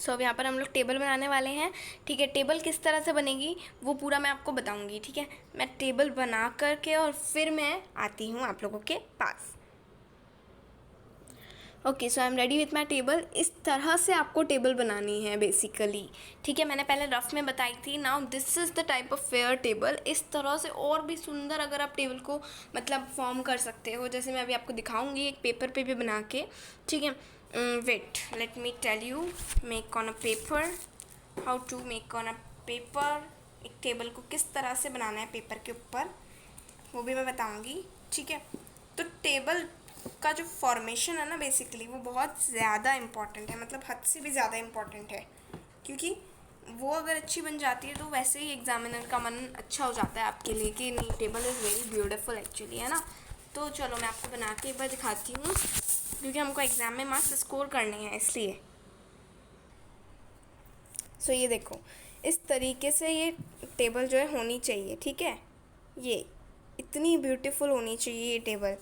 सो अब यहाँ पर हम लोग टेबल बनाने वाले हैं। ठीक है, टेबल किस तरह से बनेगी वो पूरा मैं आपको बताऊंगी। ठीक है, मैं टेबल बना करके और फिर मैं आती हूँ आप लोगों के पास। Okay, so I am ready with my table. इस तरह से आपको टेबल बनानी है बेसिकली। ठीक है, मैंने पहले रफ में बताई थी। Now this is the type of fair table. इस तरह से और भी सुंदर अगर आप टेबल को मतलब फॉर्म कर सकते हो, जैसे मैं अभी आपको दिखाऊंगी एक पेपर पे भी बना के। ठीक है, wait, let me tell you make on a paper, how to make on a paper. एक टेबल को किस तरह से बनाना है पेपर के ऊपर वो भी मैं बताऊंगी। ठीक है, तो टेबल का जो फॉर्मेशन है ना बेसिकली वो बहुत ज़्यादा इम्पॉर्टेंट है, मतलब हद से भी ज़्यादा इम्पॉर्टेंट है, क्योंकि वो अगर अच्छी बन जाती है तो वैसे ही एग्जामिनर का मन अच्छा हो जाता है आपके लिए कि नहीं, table is very beautiful actually, है ना। तो चलो मैं आपको बना के एक बार दिखाती हूँ, क्योंकि हमको एग्ज़ाम में मार्क्स स्कोर करने हैं इसलिए। सो ये देखो, इस तरीके से ये टेबल जो है होनी चाहिए। ठीक है, ये इतनी ब्यूटीफुल होनी चाहिए ये टेबल।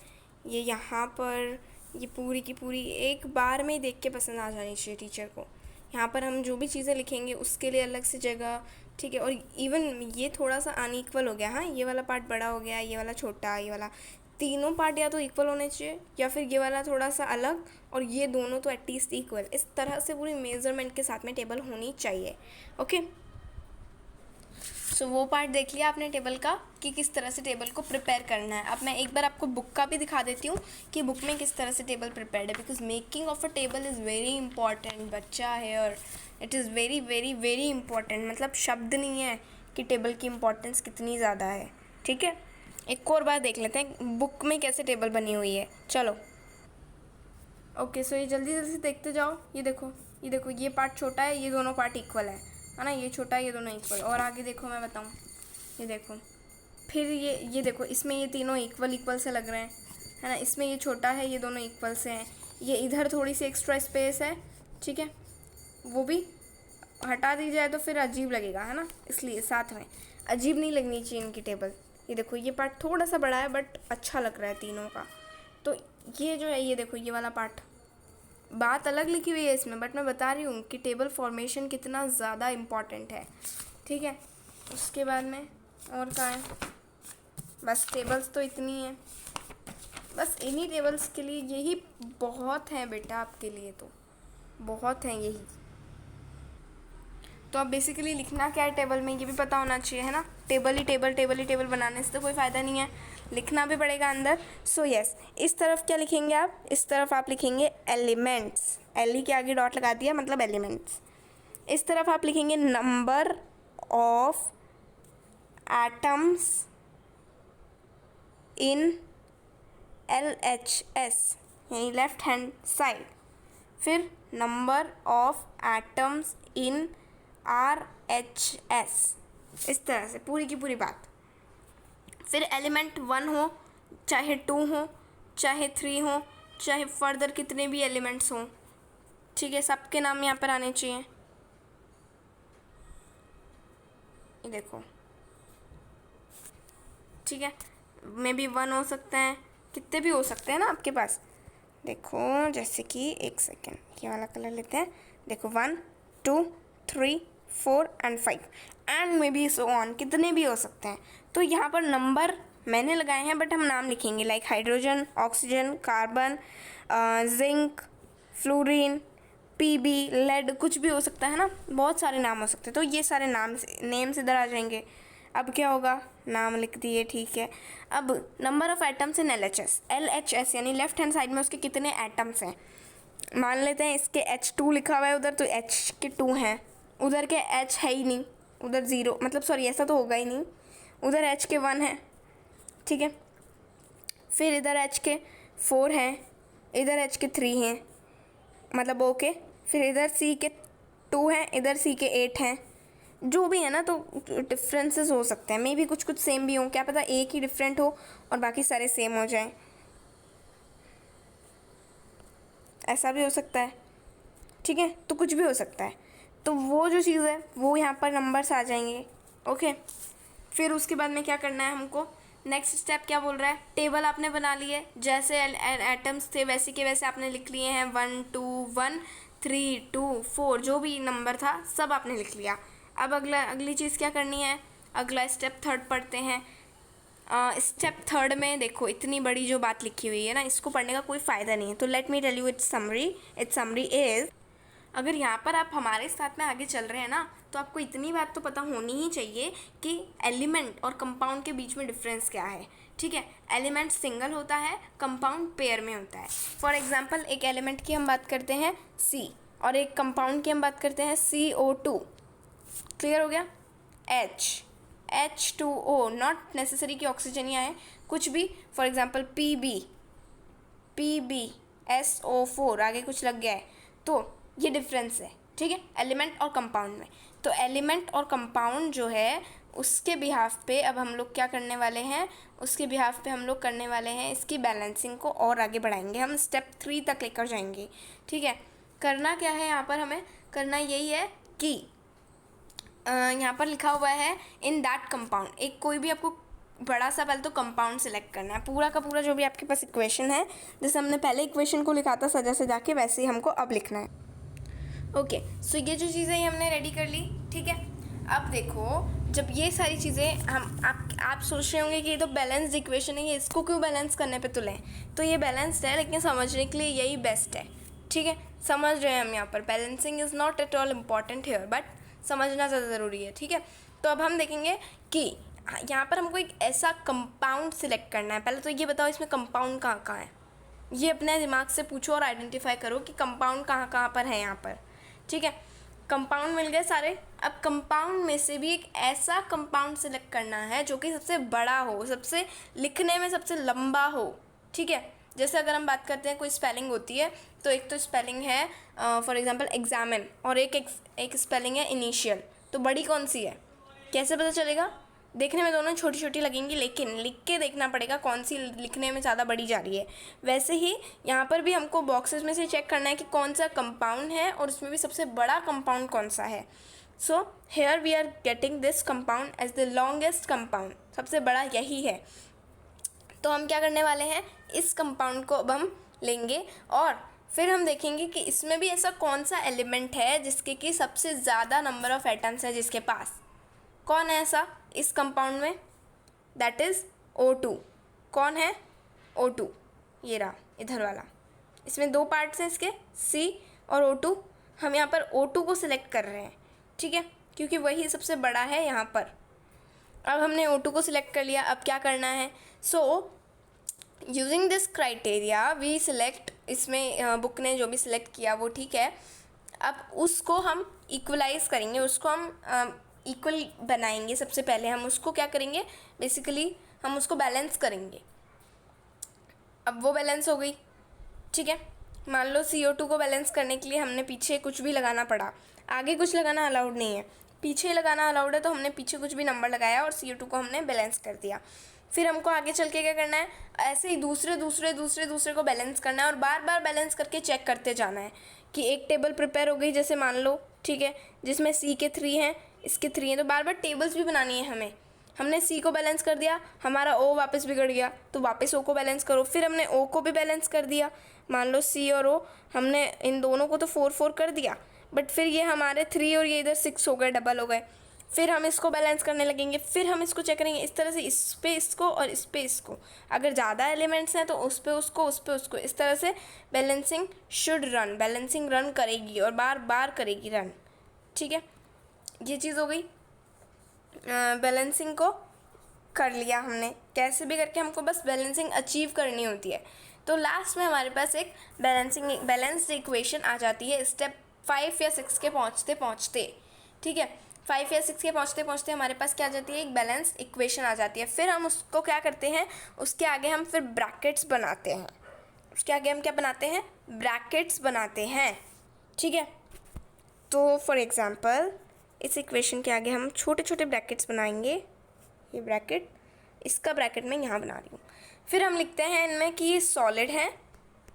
ये यहाँ पर ये पूरी की पूरी एक बार में ही देख के पसंद आ जानी चाहिए टीचर को। यहाँ पर हम जो भी चीज़ें लिखेंगे उसके लिए अलग से जगह। ठीक है, और इवन ये थोड़ा सा अनइक्वल हो गया। हाँ, ये वाला पार्ट बड़ा हो गया, ये वाला छोटा, ये वाला, तीनों पार्ट या तो इक्वल होने चाहिए या फिर ये वाला थोड़ा सा अलग और ये दोनों तो एटलीस्ट इक्वल। इस तरह से पूरी मेज़रमेंट के साथ में टेबल होनी चाहिए। ओके, सो वो पार्ट देख लिया आपने टेबल का कि किस तरह से टेबल को प्रिपेयर करना है। अब मैं एक बार आपको बुक का भी दिखा देती हूँ कि बुक में किस तरह से टेबल प्रिपेयर्ड है, because making of a table is very important बच्चा here. It is very very very important, मतलब शब्द नहीं है कि टेबल की इम्पोर्टेंस कितनी ज़्यादा है। ठीक है, एक और बार देख लेते हैं बुक में कैसे टेबल बनी हुई है। चलो, ओके, सो ये जल्दी जल्दी से देखते जाओ। ये देखो, ये देखो, ये पार्ट छोटा है, ये दोनों पार्ट इक्वल है ना, ये छोटा है, ये दोनों इक्वल। और आगे देखो, मैं बताऊँ, ये देखो, फिर ये देखो, इसमें ये तीनों इक्वल इक्वल से लग रहे हैं, है ना। इसमें ये छोटा है, ये दोनों इक्वल से हैं। ये इधर थोड़ी सी एक्स्ट्रा स्पेस है, ठीक है, वो भी हटा दी जाए तो फिर अजीब लगेगा, है ना, इसलिए साथ में अजीब नहीं लगनी चाहिए इनकी टेबल। ये देखो, ये पार्ट थोड़ा सा बड़ा है बट अच्छा लग रहा है तीनों का। तो ये जो है, ये देखो, ये वाला पार्ट, बात अलग लिखी हुई है इसमें, बट मैं बता रही हूँ कि टेबल फॉर्मेशन कितना ज़्यादा इम्पॉर्टेंट है। ठीक है, उसके बाद में और क्या है, बस टेबल्स तो इतनी है, बस इन्हीं टेबल्स के लिए यही बहुत है बेटा, आपके लिए तो बहुत है यही। तो अब बेसिकली लिखना क्या है टेबल में ये भी पता होना चाहिए, है ना। टेबल ही टेबल, टेबल ही टेबल बनाने से तो कोई फ़ायदा नहीं है, लिखना भी पड़ेगा अंदर। सो यस, इस तरफ क्या लिखेंगे आप, इस तरफ आप लिखेंगे एलिमेंट्स, एल ही के आगे डॉट लगा दिया मतलब एलिमेंट्स। इस तरफ आप लिखेंगे number of atoms in LHS, यानी लेफ्ट हैंड साइड। फिर number of atoms in RHS, इस तरह से पूरी की पूरी बात। फिर एलिमेंट 1 हो चाहे 2 हो चाहे 3 हो चाहे फर्दर कितने भी एलिमेंट्स हों, ठीक है, सबके नाम यहाँ पर आने चाहिए। ये देखो, ठीक है, मे बी 1 हो सकते हैं, कितने भी हो सकते हैं ना आपके पास। देखो, जैसे कि एक सेकेंड, ये वाला कलर लेते हैं। देखो, 1 2 3 4 and 5 and may be so on, कितने भी हो सकते हैं। तो यहाँ पर नंबर मैंने लगाए हैं बट हम नाम लिखेंगे, like hydrogen, oxygen, carbon, zinc, fluorine, PB, lead, कुछ भी हो सकता है ना, बहुत सारे नाम हो सकते हैं। तो ये सारे नेम्स इधर आ जाएंगे। अब क्या होगा, नाम लिख दिए, ठीक है। अब number of atoms in LHS यानी लेफ्ट हैंड साइड में उसके कितने एटम्स हैं। मान लेते हैं इसके H2 लिखा हुआ है उधर, तो H के 2 हैं, उधर के H है ही नहीं, उधर 0, मतलब सॉरी ऐसा तो होगा ही नहीं, उधर H के 1 है, ठीक है। फिर इधर H के 4 हैं, इधर H के 3 हैं, मतलब ओके। फिर इधर C के 2 हैं, इधर C के 8 हैं, जो भी है ना। तो डिफरेंसेस हो सकते हैं, मे बी कुछ कुछ सेम भी हों, क्या पता एक ही डिफरेंट हो और बाकी सारे सेम हो जाएं, ऐसा भी हो सकता है, ठीक है। तो कुछ भी हो सकता है, तो वो जो चीज़ है वो यहाँ पर नंबर्स आ जाएंगे, ओके। फिर उसके बाद में क्या करना है हमको, नेक्स्ट स्टेप क्या बोल रहा है, टेबल आपने बना ली है, जैसे एटम्स थे वैसे के वैसे आपने लिख लिए हैं, 1 2 1 3 2 4 जो भी नंबर था सब आपने लिख लिया। अब अगली चीज़ क्या करनी है, अगला स्टेप थर्ड पढ़ते हैं। स्टेप थर्ड में देखो इतनी बड़ी जो बात लिखी हुई है ना, इसको पढ़ने का कोई फ़ायदा नहीं है। तो let me tell you it's summary is, अगर यहाँ पर आप हमारे साथ में आगे चल रहे हैं ना, तो आपको इतनी बात तो पता होनी ही चाहिए कि एलिमेंट और कंपाउंड के बीच में डिफरेंस क्या है। ठीक है, एलिमेंट सिंगल होता है, कंपाउंड पेयर में होता है। फॉर एग्जांपल एक एलिमेंट की हम बात करते हैं C और एक कंपाउंड की हम बात करते हैं CO2। क्लियर हो गया। H2O, नॉट नेसेसरी कि ऑक्सीजन ही आए, कुछ भी। फॉर एग्जांपल PbSO4 आगे कुछ लग गया है, तो ये डिफरेंस है। ठीक है, एलिमेंट और कंपाउंड में। तो एलिमेंट और कंपाउंड जो है उसके बिहाफ पे अब हम लोग क्या करने वाले हैं, उसके बिहाफ पे हम लोग करने वाले हैं इसकी बैलेंसिंग को और आगे बढ़ाएंगे, हम स्टेप 3 तक लेकर जाएंगे। ठीक है, करना क्या है यहाँ पर, हमें करना यही है कि यहाँ पर लिखा हुआ है इन दैट कंपाउंड, एक कोई भी आपको बड़ा सा पहले तो कंपाउंड सेलेक्ट करना है। पूरा का पूरा जो भी आपके पास इक्वेशन है, जैसे हमने पहले इक्वेशन को लिखा था सजा सजा के, वैसे ही हमको अब लिखना है। ओके, सो ये जो चीज़ें हैं हमने रेडी कर ली। ठीक है, अब देखो जब ये सारी चीज़ें हम आप सोच रहे होंगे कि ये तो बैलेंस्ड इक्वेशन है, ये इसको क्यों बैलेंस करने पे तुलें, तो ये बैलेंस्ड है लेकिन समझने के लिए यही बेस्ट है। ठीक है, समझ रहे हैं हम यहाँ पर, balancing is not at all important here, but समझना ज़्यादा ज़रूरी है। ठीक है, तो अब हम देखेंगे कि यहाँ पर हमको एक ऐसा कंपाउंड सिलेक्ट करना है। पहले तो ये बताओ इसमें कंपाउंड कहाँ कहाँ है, ये अपने दिमाग से पूछो और आइडेंटिफाई करो कि कंपाउंड कहाँ कहाँ पर है यहाँ पर। ठीक है, कंपाउंड मिल गए सारे। अब कंपाउंड में से भी एक ऐसा कंपाउंड सेलेक्ट करना है जो कि सबसे बड़ा हो, सबसे लिखने में सबसे लंबा हो। ठीक है, जैसे अगर हम बात करते हैं कोई स्पेलिंग होती है, तो एक तो स्पेलिंग है फॉर एग्जांपल एग्जामिन, और एक स्पेलिंग है इनिशियल, तो बड़ी कौन सी है, कैसे पता चलेगा? देखने में दोनों छोटी छोटी लगेंगी, लेकिन लिख के देखना पड़ेगा कौन सी लिखने में ज़्यादा बड़ी जा रही है। वैसे ही यहाँ पर भी हमको बॉक्सेस में से चेक करना है कि कौन सा कंपाउंड है और उसमें भी सबसे बड़ा कंपाउंड कौन सा है। So here we are getting this compound as the longest compound, सबसे बड़ा यही है। तो हम क्या करने वाले हैं, इस कंपाउंड को अब हम लेंगे और फिर हम देखेंगे कि इसमें भी ऐसा कौन सा एलिमेंट है जिसके कि सबसे ज़्यादा नंबर ऑफ़ एटम्स है जिसके पास। कौन है ऐसा इस कंपाउंड में? That is O2। कौन है? O2, ये रहा इधर वाला। इसमें दो पार्ट्स हैं इसके, C और O2। हम यहाँ पर O2 को सिलेक्ट कर रहे हैं। ठीक है, क्योंकि वही सबसे बड़ा है यहाँ पर। अब हमने O2 को सिलेक्ट कर लिया, अब क्या करना है? So using this criteria we select, इसमें बुक ने जो भी सिलेक्ट किया वो ठीक है। अब उसको हम इक्वलाइज करेंगे, उसको हम इक्वल बनाएंगे। सबसे पहले हम उसको क्या करेंगे, बेसिकली हम उसको बैलेंस करेंगे। अब वो बैलेंस हो गई। ठीक है, मान लो CO2 को बैलेंस करने के लिए हमने पीछे कुछ भी लगाना पड़ा, आगे कुछ लगाना अलाउड नहीं है, पीछे लगाना अलाउड है, तो हमने पीछे कुछ भी नंबर लगाया और CO2 को हमने बैलेंस कर दिया। फिर हमको आगे चल के क्या करना है, ऐसे ही दूसरे को बैलेंस करना है और बार बार बैलेंस करके चेक करते जाना है कि एक टेबल प्रिपेयर हो गई, जैसे मान लो, ठीक है, जिसमें C के 3 हैं, इसके 3 हैं, तो बार बार टेबल्स भी बनानी है हमें। हमने C को बैलेंस कर दिया, हमारा O वापस बिगड़ गया, तो वापस O को बैलेंस करो। फिर हमने O को भी बैलेंस कर दिया, मान लो C और O, हमने इन दोनों को तो 4 कर दिया, बट फिर ये हमारे 3 और ये इधर 6 हो गए, डबल हो गए। फिर हम इसको बैलेंस करने लगेंगे, फिर हम इसको चेक करेंगे इस तरह से, इस पे इसको और इस पे इसको। अगर ज़्यादा एलिमेंट्स हैं तो उस पे उसको, उस पे उसको, इस तरह से balancing should run, balancing run करेगी और बार बार करेगी रन। ठीक है, ये चीज़ हो गई। बैलेंसिंग को कर लिया हमने, कैसे भी करके हमको बस बैलेंसिंग अचीव करनी होती है। तो लास्ट में हमारे पास एक बैलेंस्ड इक्वेशन आ जाती है स्टेप 5 या 6 के पहुँचते पहुँचते। ठीक है, 5 या 6 के पहुँचते पहुँचते हमारे पास क्या आ जाती है, एक बैलेंस्ड इक्वेशन आ जाती है। फिर हम उसको क्या करते हैं, उसके आगे हम फिर ब्रैकेट्स बनाते हैं। उसके आगे हम क्या बनाते हैं, ब्रैकेट्स बनाते हैं। ठीक है, तो फॉर एग्ज़ाम्पल इस इक्वेशन के आगे हम छोटे छोटे ब्रैकेट्स बनाएंगे। ये ब्रैकेट, इसका ब्रैकेट मैं यहाँ बना रही हूँ। फिर हम लिखते हैं इनमें कि ये सॉलिड है,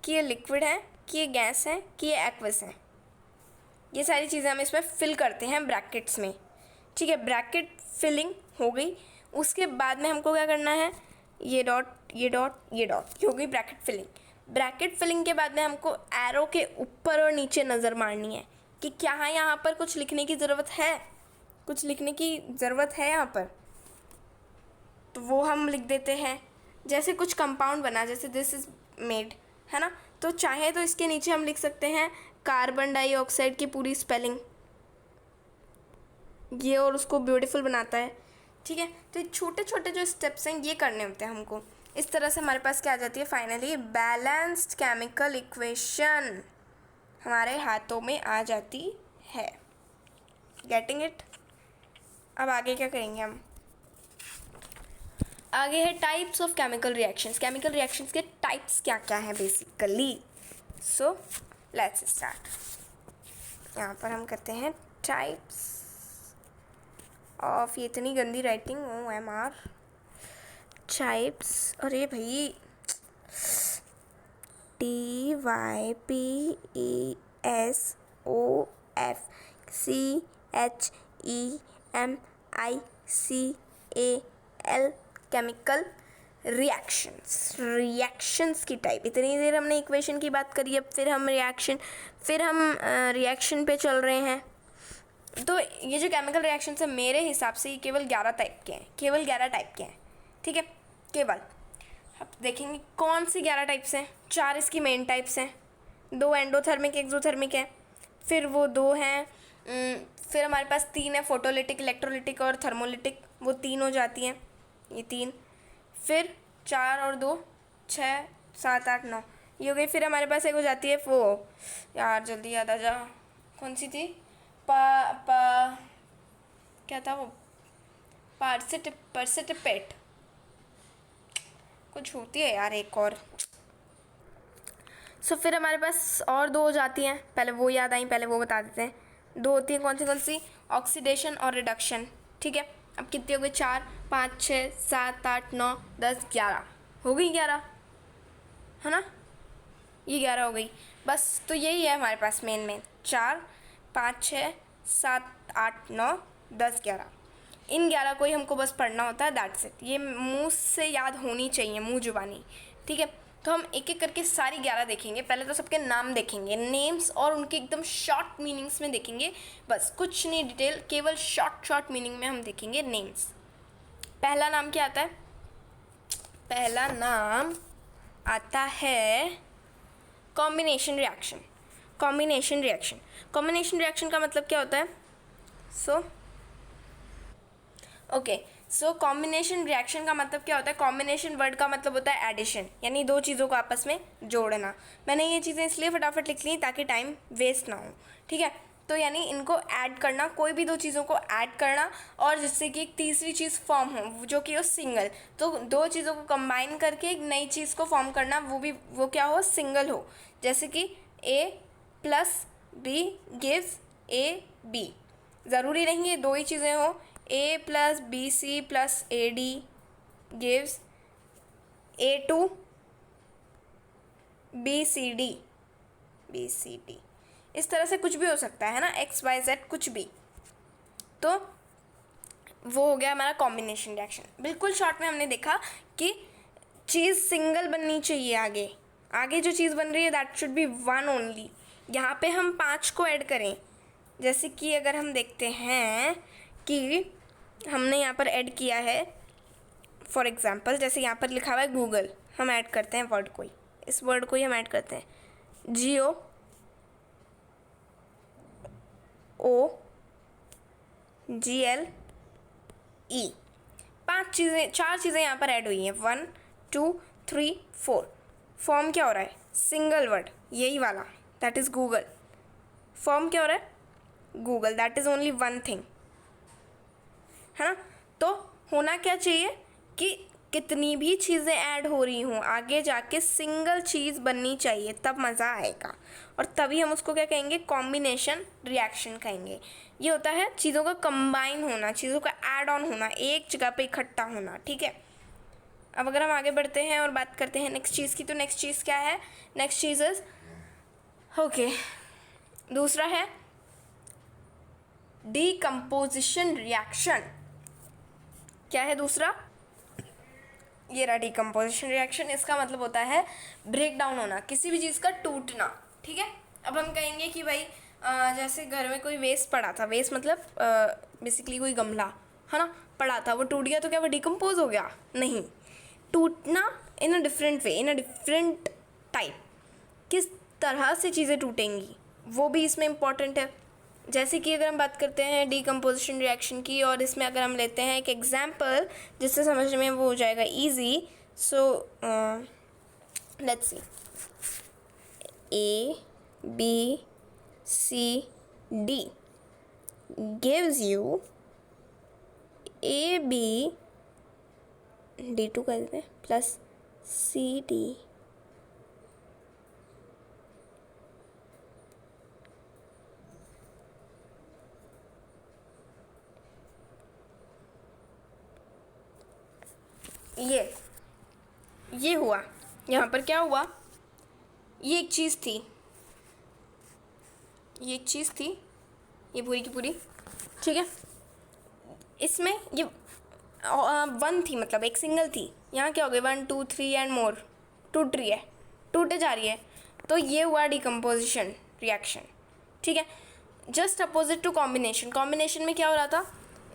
कि ये लिक्विड है, कि ये गैस है, कि ये एक्वस है। ये सारी चीज़ें हम इसमें फिल करते हैं ब्रैकेट्स में। ठीक है, ब्रैकेट फिलिंग हो गई। उसके बाद में हमको क्या करना है, ये डॉट, ये डॉट, ये डॉट, ये हो गई ब्रैकेट फिलिंग। ब्रैकेट फिलिंग के बाद में हमको एरो के ऊपर और नीचे नज़र मारनी है कि क्या है यहाँ पर कुछ लिखने की ज़रूरत है, कुछ लिखने की ज़रूरत है यहाँ पर, तो वो हम लिख देते हैं। जैसे कुछ कंपाउंड बना, जैसे दिस इज़ मेड, है ना, तो चाहे तो इसके नीचे हम लिख सकते हैं कार्बन डाइऑक्साइड की पूरी स्पेलिंग, ये और उसको ब्यूटीफुल बनाता है। ठीक है, तो ये छोटे छोटे जो स्टेप्स हैं ये करने होते हैं हमको। इस तरह से हमारे पास क्या आ जाती है फाइनली, बैलेंस्ड केमिकल इक्वेशन हमारे हाथों में आ जाती है। Getting it? अब आगे क्या करेंगे हम, आगे है types of chemical reactions. Chemical reactions के टाइप्स क्या क्या हैं बेसिकली। So let's start. यहाँ पर हम करते हैं टाइप्स ऑफ, ये इतनी गंदी राइटिंग, OMR, टाइप्स, अरे भाई TYPESOFCHEMICAL केमिकल रिएक्शंस की टाइप। इतनी देर हमने इक्वेशन की बात करी, अब फिर हम रिएक्शन पे चल रहे हैं। तो ये जो केमिकल रिएक्शंस है मेरे हिसाब से ये केवल 11 टाइप के हैं, केवल 11 टाइप के हैं। ठीक है, केवल। अब देखेंगे कौन सी 11 टाइप्स हैं। 4 इसकी मेन टाइप्स हैं, 2 एंडोथर्मिक एक्सोथर्मिक है, फिर वो 2 हैं, फिर हमारे पास 3 है फोटोलिटिक, इलेक्ट्रोलिटिक और थर्मोलिटिक, वो 3 हो जाती हैं, ये 3। फिर 4 और 2 6 7 8 9 ये हो गई। फिर हमारे पास एक हो जाती है वो, यार जल्दी याद आ जा, कौन सी थी, क्या था वो, पार्सिटिपेट कुछ होती है यार एक और। सो फिर हमारे पास और 2 हो जाती हैं, पहले वो याद आई, पहले वो बता देते हैं। 2 होती हैं, कौन सी, ऑक्सीडेशन और रिडक्शन। ठीक है, अब कितनी हो गई, 4 5 6 7 8 9 10 11 हो गई, 11 है ना, ये 11 हो गई बस। तो यही है हमारे पास मेन 4 5 6 7 8 9 10 11, इन 11 को ही हमको बस पढ़ना होता है, दैट्स इट। ये मुंह से याद होनी चाहिए, मुंह जुबानी। ठीक है, तो हम एक एक करके सारी 11 देखेंगे। पहले तो सबके नाम देखेंगे, नेम्स, और उनके एकदम शॉर्ट मीनिंग्स में देखेंगे, बस कुछ नहीं डिटेल, केवल शॉर्ट मीनिंग में हम देखेंगे नेम्स। पहला नाम क्या आता है, पहला नाम आता है कॉम्बिनेशन रिएक्शन। कॉम्बिनेशन रिएक्शन का मतलब क्या होता है, सो कॉम्बिनेशन रिएक्शन का मतलब क्या होता है, कॉम्बिनेशन वर्ड का मतलब होता है एडिशन, यानी 2 चीज़ों को आपस में जोड़ना। मैंने ये चीज़ें इसलिए फटाफट लिख ली ताकि टाइम वेस्ट ना हो। ठीक है, तो यानी इनको ऐड करना, कोई भी 2 चीज़ों को ऐड करना, और जिससे कि एक तीसरी चीज़ फॉर्म हो जो कि हो सिंगल। तो 2 चीज़ों को कंबाइन करके एक नई चीज़ को फॉर्म करना, वो क्या हो, सिंगल हो। जैसे कि A + B गिव्स AB। ज़रूरी नहीं है 2 ही चीज़ें हो, A + BC + AD gives A2 BCD। इस तरह से कुछ भी हो सकता है ना, XYZ कुछ भी। तो वो हो गया हमारा कॉम्बिनेशन रिएक्शन। बिल्कुल शॉर्ट में हमने देखा कि चीज़ सिंगल बननी चाहिए, आगे जो चीज़ बन रही है दैट शुड बी 1 ओनली। यहाँ पे हम 5 को ऐड करें, जैसे कि अगर हम देखते हैं कि हमने यहाँ पर ऐड किया है, फॉर एग्ज़ाम्पल जैसे यहाँ पर लिखा हुआ है गूगल, हम ऐड करते हैं वर्ड को ही, इस वर्ड को ही हम ऐड करते हैं, GOOGLE। 4 चीज़ें यहाँ पर ऐड हुई हैं, 1 2 3 4। फॉर्म क्या हो रहा है, सिंगल वर्ड, यही वाला, दैट इज़ गूगल। फॉर्म क्या हो रहा है, Google, that is only 1 thing, है ना। तो होना क्या चाहिए कि कितनी भी चीज़ें ऐड हो रही हों, आगे जाके सिंगल चीज़ बननी चाहिए, तब मज़ा आएगा, और तभी हम उसको क्या कहेंगे, कॉम्बिनेशन रिएक्शन कहेंगे। ये होता है चीज़ों का कंबाइन होना, चीज़ों का ऐड ऑन होना, एक जगह पे इकट्ठा होना। ठीक है, अब अगर हम आगे बढ़ते हैं और बात करते हैं नेक्स्ट चीज़ की, तो नेक्स्ट चीज़ क्या है, नेक्स्ट चीज़ इज दूसरा है डीकम्पोजिशन रिएक्शन। क्या है दूसरा, ये रहा डिकम्पोजिशन रिएक्शन। इसका मतलब होता है ब्रेक डाउन होना, किसी भी चीज़ का टूटना। ठीक है, अब हम कहेंगे कि भाई जैसे घर में कोई वेस्ट पड़ा था, वेस्ट मतलब बेसिकली कोई गमला है ना, पड़ा था, वो टूट गया, तो क्या वो डिकम्पोज हो गया? नहीं, टूटना in a different way, in a different type. किस तरह से चीज़ें टूटेंगी वो भी इसमें इम्पॉर्टेंट है। जैसे कि अगर हम बात करते हैं डिकम्पोजिशन रिएक्शन की, और इसमें अगर हम लेते हैं एक एग्जांपल जिससे समझने में वो हो जाएगा easy. So let's see, A B C D gives you A B D2 कर देते हैं प्लस C D ये हुआ। यहाँ पर क्या हुआ? ये एक चीज़ थी, ये एक चीज़ थी, ये पूरी की पूरी। ठीक है, इसमें ये वन थी, मतलब एक सिंगल थी। यहाँ क्या हो गया? 1 2 3 एंड मोर, टूट रही है, टूटे जा रही है। तो ये हुआ डिकम्पोजिशन रिएक्शन। ठीक है, just opposite to combination. Combination में क्या हो रहा था?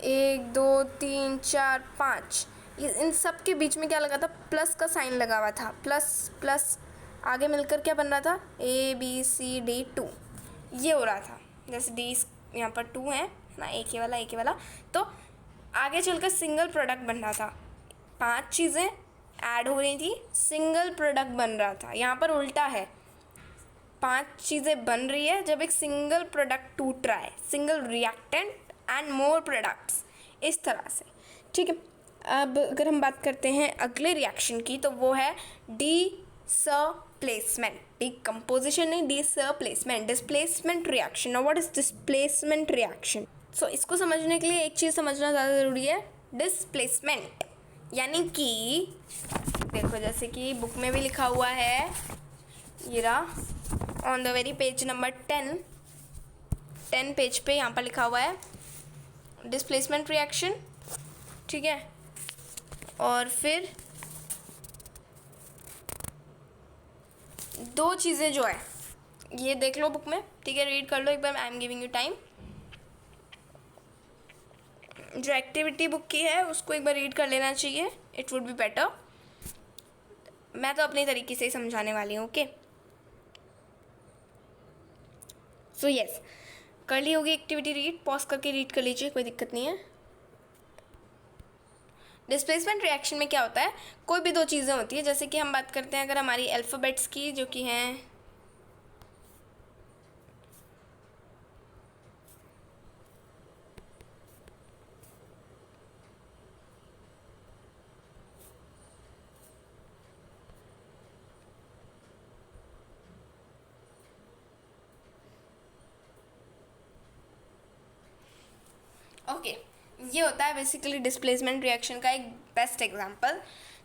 1 2 3 4 5, ये इन सब के बीच में क्या लगा था? प्लस का साइन लगा हुआ था, प्लस प्लस, आगे मिलकर क्या बन रहा था? ABCD 2, ये हो रहा था। जैसे डी यहाँ पर 2 है ना, एक ही वाला एक ही वाला, तो आगे चलकर सिंगल प्रोडक्ट बन रहा था। 5 चीज़ें ऐड हो रही थी, सिंगल प्रोडक्ट बन रहा था। यहाँ पर उल्टा है, 5 चीज़ें बन रही है जब एक सिंगल प्रोडक्ट टूट रहा है, single reactant and more products, इस तरह से। ठीक है, अब अगर हम बात करते हैं अगले रिएक्शन की, तो वो है डिसप्लेसमेंट। डिकम्पोजिशन नहीं, displacement, displacement reaction. Now what is displacement reaction? So इसको समझने के लिए एक चीज़ समझना ज़्यादा ज़रूरी है। डिस्प्लेसमेंट यानी कि देखो, जैसे कि बुक में भी लिखा हुआ है, ये रहा on the very page number 10 page पे यहाँ पर लिखा हुआ है डिस्प्लेसमेंट रिएक्शन। ठीक है, और फिर 2 चीज़ें जो है ये देख लो बुक में। ठीक है, रीड कर लो एक बार, I am giving you time. जो एक्टिविटी बुक की है उसको एक बार रीड कर लेना चाहिए, इट वुड बी बेटर। मैं तो अपने तरीके से ही समझाने वाली हूँ। ओके, सो यस, कर ली होगी एक्टिविटी रीड, पॉज करके रीड कर लीजिए, कोई दिक्कत नहीं है। डिस्प्लेसमेंट रिएक्शन में क्या होता है? कोई भी 2 चीज़ें होती है, जैसे कि हम बात करते हैं अगर हमारी अल्फ़ाबेट्स की, जो कि हैं ओके, ये होता है बेसिकली डिस्प्लेसमेंट रिएक्शन का एक बेस्ट एग्जांपल।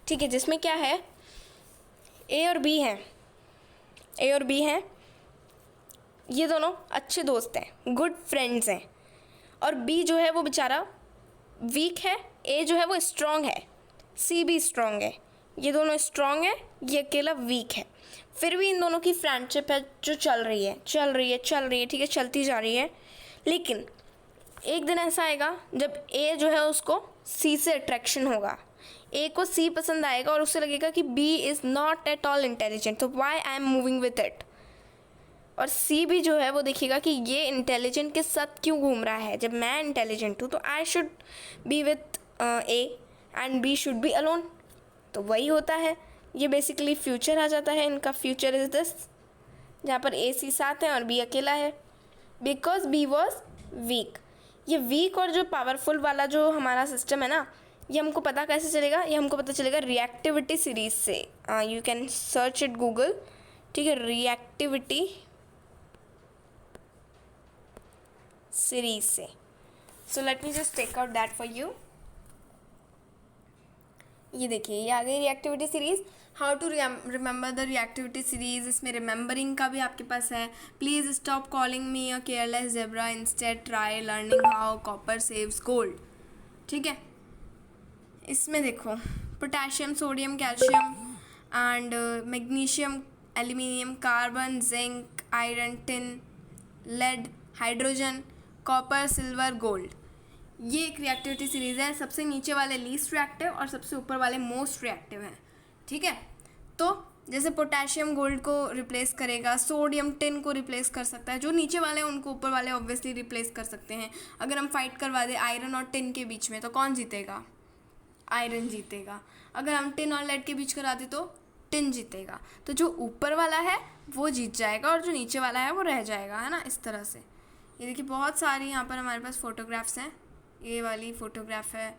ठीक है, जिसमें क्या है, ए और बी हैं, ए और बी हैं, ये दोनों अच्छे दोस्त हैं, गुड फ्रेंड्स हैं, और बी जो है वो बेचारा वीक है, ए जो है वो स्ट्रॉन्ग है, सी भी स्ट्रॉन्ग है, ये दोनों स्ट्रॉन्ग है, ये अकेला वीक है। फिर भी इन दोनों की फ्रेंडशिप है जो चल रही है, चल रही है, चल रही है। ठीक है, चलती जा रही है। लेकिन एक दिन ऐसा आएगा जब ए जो है उसको सी से अट्रैक्शन होगा, ए को सी पसंद आएगा और उससे लगेगा कि B is not at all intelligent, तो why I am moving with it. और सी भी जो है वो देखिएगा कि ये इंटेलिजेंट के साथ क्यों घूम रहा है, जब मैं इंटेलिजेंट हूँ तो I should be with A and B should be alone. तो वही होता है, ये बेसिकली फ्यूचर आ जाता है इनका। फ्यूचर इज़ दिस, जहाँ पर ए सी साथ है और बी अकेला है, बिकॉज बी वॉज वीक। ये वीक और जो पावरफुल वाला जो हमारा सिस्टम है ना, ये हमको पता कैसे चलेगा? ये हमको पता चलेगा रिएक्टिविटी सीरीज से। You can search it Google. ठीक है, रिएक्टिविटी सीरीज से। So let me just take out that for you. ये देखिए, ये आ गई reactivity series. How to remember the reactivity series, इसमें रिमेंबरिंग का भी आपके पास है। Please stop calling me a careless zebra, instead try learning how copper saves gold. ठीक है, इसमें देखो potassium, sodium, calcium and magnesium, aluminium, carbon, zinc, iron, tin, lead, hydrogen, copper, silver, gold. ये एक रिएक्टिविटी सीरीज है। सबसे नीचे वाले लीस्ट रिएक्टिव और सबसे ऊपर वाले मोस्ट रिएक्टिव हैं, ठीक है। तो जैसे पोटेशियम गोल्ड को रिप्लेस करेगा, सोडियम टिन को रिप्लेस कर सकता है, जो नीचे वाले हैं उनको ऊपर वाले ऑब्वियसली रिप्लेस कर सकते हैं। अगर हम फाइट करवा दें आयरन और टिन के बीच में तो कौन जीतेगा? आयरन जीतेगा। अगर हम टिन और लेड के बीच करा दें तो टिन जीतेगा। तो जो ऊपर वाला है वो जीत जाएगा और जो नीचे वाला है वो रह जाएगा, है ना, इस तरह से। ये देखिए बहुत सारी यहाँ पर हमारे पास फ़ोटोग्राफ्स हैं। ये वाली फ़ोटोग्राफ है,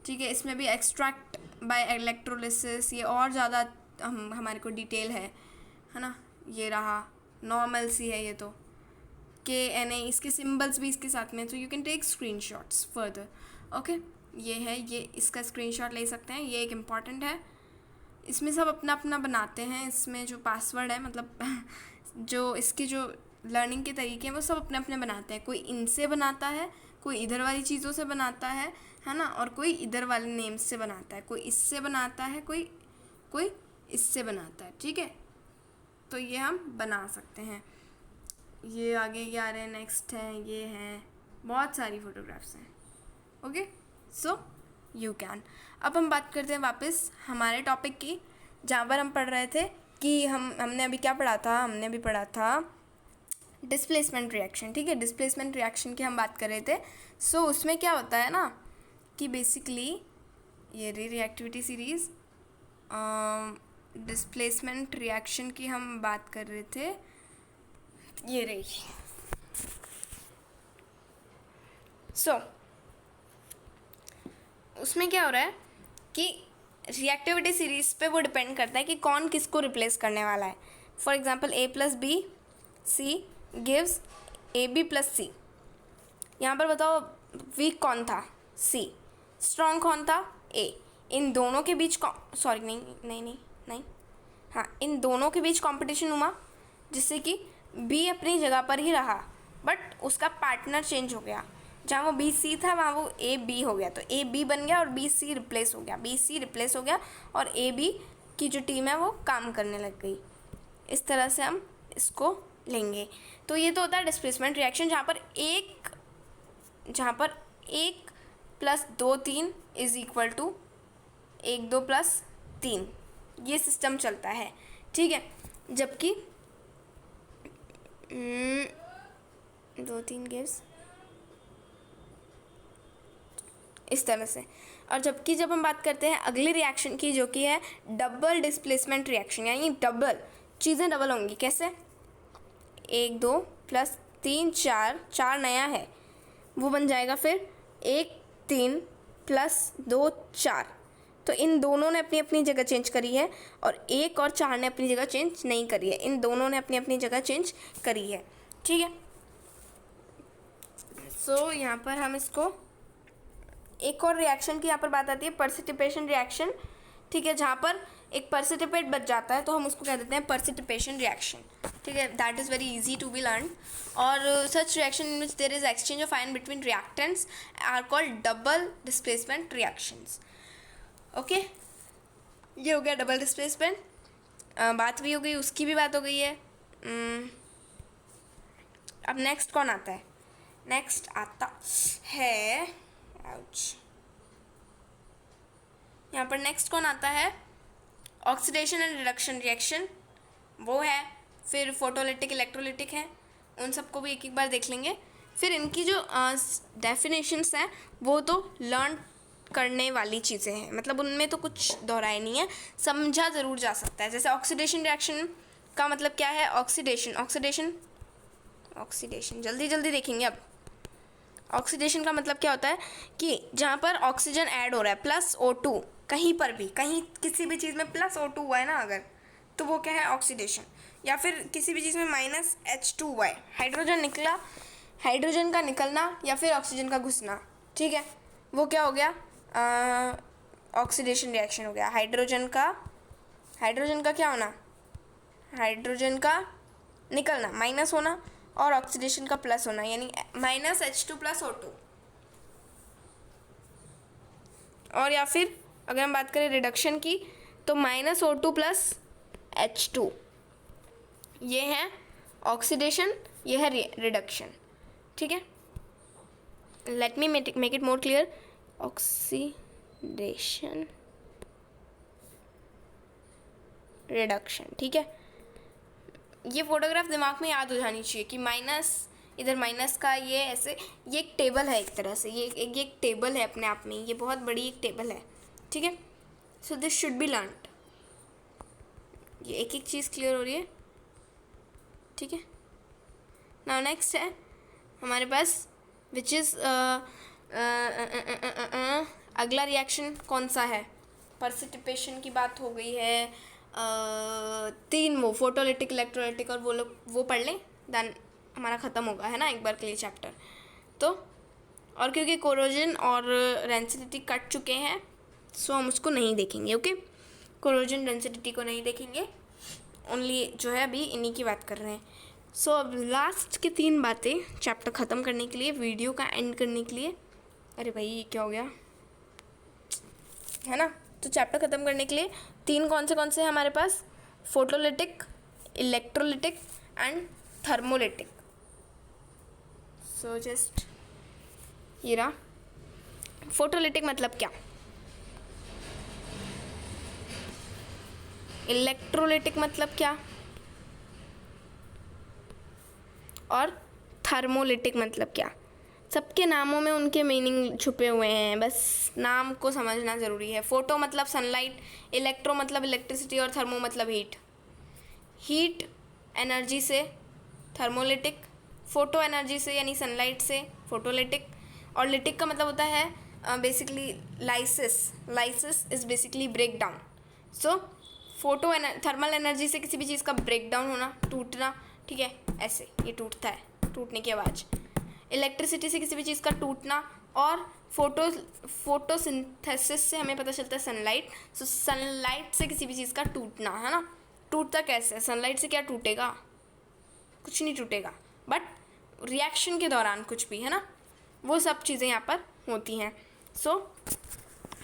ठीक है। इसमें भी एक्सट्रैक्ट बाय इलेक्ट्रोलिसिस, ये और ज़्यादा हमारे को डिटेल है ना। ये रहा नॉर्मल सी है ये तो, KNA, इसके सिंबल्स भी इसके साथ में, तो you can take screenshots further. Okay, ये है, ये इसका स्क्रीनशॉट ले सकते हैं, ये एक इम्पॉर्टेंट है। इसमें सब अपना अपना बनाते हैं। इसमें जो पासवर्ड है, मतलब जो इसके जो लर्निंग के तरीके हैं वो सब अपने अपने बनाते हैं। कोई इनसे बनाता है, कोई इधर वाली चीज़ों से बनाता है ना, और कोई इधर वाले नेम्स से बनाता है, कोई इससे बनाता है, कोई इससे बनाता है, ठीक है। तो ये हम बना सकते हैं। ये आगे ये आ रहे हैं, नेक्स्ट है, ये हैं, बहुत सारी फ़ोटोग्राफ्स हैं। Okay, so you can. अब हम बात करते हैं वापस हमारे टॉपिक की, जहाँ पर हम पढ़ रहे थे कि हमने अभी क्या पढ़ा था? हमने अभी पढ़ा था डिस्प्लेसमेंट रिएक्शन, ठीक है। डिस्प्लेसमेंट रिएक्शन की हम बात कर रहे थे। सो उसमें क्या होता है ना कि बेसिकली ये रिएक्टिविटी सीरीज़ डिस्प्लेसमेंट रिएक्शन की हम बात कर रहे थे, ये रही। सो उसमें क्या हो रहा है कि रिएक्टिविटी सीरीज़ पे वो डिपेंड करता है कि कौन किसको रिप्लेस करने वाला है। For example A+B+C gives AB+C। यहाँ पर बताओ वीक कौन था? C। स्ट्रॉन्ग कौन था? A। इन दोनों के बीच हाँ, इन दोनों के बीच कंपटीशन हुआ, जिससे कि B अपनी जगह पर ही रहा, बट उसका पार्टनर चेंज हो गया। जहाँ वो BC था वहाँ वो AB हो गया, तो AB बन गया और BC रिप्लेस हो गया, BC रिप्लेस हो गया और AB की जो टीम है वो काम करने लग गई। इस तरह से हम इसको लेंगे। तो ये तो होता है डिस्प्लेसमेंट रिएक्शन, जहाँ पर 1 + 2 3 इज़ इक्वल टू 1 2 + 3, ये सिस्टम चलता है, ठीक है। जबकि 2 3 गिव्स इस तरह से। और जबकि जब हम बात करते हैं अगले रिएक्शन की, जो कि है डबल डिस्प्लेसमेंट रिएक्शन, यानी डबल चीज़ें डबल होंगी। कैसे? 1 2 + 3 4, 4 नया है, वो बन जाएगा फिर 1 3 + 2 4। तो इन दोनों ने अपनी अपनी जगह चेंज करी है और 1 और 4 ने अपनी जगह चेंज नहीं करी है। इन दोनों ने अपनी अपनी जगह चेंज करी है, ठीक है। सो यहाँ पर हम इसको एक और रिएक्शन की यहाँ पर बात आती है, पर्सिटिपेशन रिएक्शन, ठीक है। जहाँ पर एक पर्सिटिपेट बच जाता है तो हम उसको कह देते हैं पर्सिटिपेशन रिएक्शन, ठीक है। That is very easy to be learn. और such reaction in which there is exchange of ion between reactants are called double displacement reactions. Okay, ये हो गया डबल डिस्प्लेसमेंट। बात भी हो गई, उसकी भी बात हो गई है। अब नेक्स्ट कौन आता है? नेक्स्ट आता है यहाँ पर नेक्स्ट कौन आता है? ऑक्सीडेशन एंड रिडक्शन रिएक्शन, वो है। फिर फोटोलिटिक, इलेक्ट्रोलिटिक है, उन सबको भी एक एक बार देख लेंगे। फिर इनकी जो डेफिनेशंस हैं वो तो लर्न करने वाली चीज़ें हैं, मतलब उनमें तो कुछ दोहराए नहीं है, समझा ज़रूर जा सकता है। जैसे ऑक्सीडेशन रिएक्शन का मतलब क्या है? ऑक्सीडेशन जल्दी जल्दी देखेंगे। अब ऑक्सीडेशन का मतलब क्या होता है कि जहाँ पर ऑक्सीजन ऐड हो रहा है +O2, कहीं पर भी, कहीं किसी भी चीज़ में +O2 हुआ है ना अगर, तो वो क्या है? ऑक्सीडेशन। या फिर किसी भी चीज़ में -H2 हुआ है, हाइड्रोजन निकला, हाइड्रोजन का निकलना या फिर ऑक्सीजन का घुसना, ठीक है, वो क्या हो गया? ऑक्सीडेशन रिएक्शन हो गया। हाइड्रोजन का क्या होना? हाइड्रोजन का निकलना, माइनस होना, और ऑक्सीडेशन का प्लस होना, यानी -H2 + O2। और या फिर अगर हम बात करें रिडक्शन की तो -O2 + H2, ये है ऑक्सीडेशन, ये है रिडक्शन, ठीक है। Let me make it more clear, oxidation reduction, ठीक है। ये फोटोग्राफ दिमाग में याद हो जानी चाहिए कि माइनस, इधर माइनस का ये ऐसे, ये एक टेबल है एक तरह से, ये एक टेबल है अपने आप में, ये बहुत बड़ी एक टेबल है, ठीक है। So this should be learned, ये एक एक चीज़ क्लियर हो रही है, ठीक है। नाउ नेक्स्ट है हमारे पास विच इज़ अगला रिएक्शन कौन सा है, प्रेसिपिटेशन की बात हो गई है, तीन वो फोटोलिटिक, इलेक्ट्रोलिटिक और वो लोग वो पढ़ लें, देन हमारा ख़त्म होगा, है ना, एक बार के लिए चैप्टर। तो और क्योंकि कोरोजन और रेंसिडिटी कट चुके हैं सो हम उसको नहीं देखेंगे, ओके। कोरोजन रेंसिडिटी को नहीं देखेंगे, ओनली जो है अभी इन्हीं की बात कर रहे हैं। सो अब लास्ट के 3 बातें चैप्टर ख़त्म करने के लिए, वीडियो का एंड करने के लिए, अरे भाई ये क्या हो गया, है ना। तो चैप्टर ख़त्म करने के लिए 3 कौन से हमारे पास, photolytic, electrolytic and thermolytic. So just ये रहा। फोटोलिटिक मतलब क्या, इलेक्ट्रोलिटिक मतलब क्या, और थर्मोलिटिक मतलब क्या। सबके नामों में उनके मीनिंग छुपे हुए हैं, बस नाम को समझना ज़रूरी है। फोटो मतलब सनलाइट, इलेक्ट्रो मतलब इलेक्ट्रिसिटी और थर्मो मतलब हीट। हीट एनर्जी से थर्मोलिटिक, फोटो एनर्जी से यानी सनलाइट से फोटोलिटिक, और लिटिक का मतलब होता है basically lysis. Lysis is basically break down. So photo thermal energy से किसी भी चीज़ का ब्रेक डाउन होना, टूटना, ठीक है, ऐसे ये टूटता है, टूटने की आवाज़। इलेक्ट्रिसिटी से किसी भी चीज़ का टूटना, और फोटोसिंथेसिस से हमें पता चलता है सनलाइट। सो सनलाइट से किसी भी चीज़ का टूटना, है ना। टूटता कैसे, सनलाइट से क्या टूटेगा, कुछ नहीं टूटेगा, बट रिएक्शन के दौरान कुछ भी, है ना, वो सब चीज़ें यहाँ पर होती हैं। So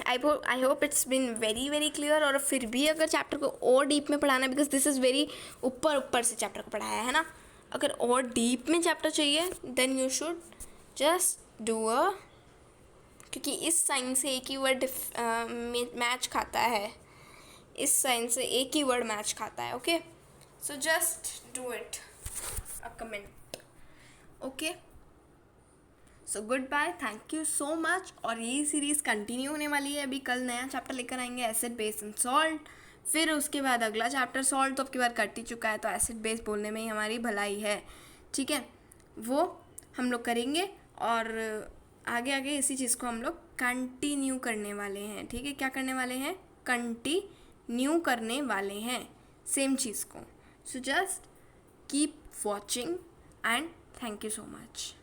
I hope it's been very clear. और फिर भी अगर चैप्टर को और डीप में पढ़ाना, बिकॉज दिस इज़ वेरी ऊपर से चैप्टर को पढ़ाया है ना, अगर और डीप में चैप्टर चाहिए then you should just do क्योंकि इस साइन से एक ही वर्ड मैच खाता है, इस साइन से एक ही वर्ड मैच खाता है, okay. So just do it a comment, okay. So goodbye, thank you so much. और ये सीरीज़ कंटिन्यू होने वाली है, अभी कल नया चैप्टर लेकर आएंगे एसिड बेस एंड सॉल्ट, फिर उसके बाद अगला चैप्टर सॉल्ट तो अब की बार कट ही चुका है, तो एसिड बेस बोलने में ही हमारी भलाई है, ठीक है, वो हम लोग करेंगे। और आगे आगे इसी चीज़ को हम लोग कंटिन्यू करने वाले हैं, ठीक है। क्या करने वाले हैं, कंटिन्यू करने वाले हैं सेम चीज़ को। So just keep watching and thank you so much.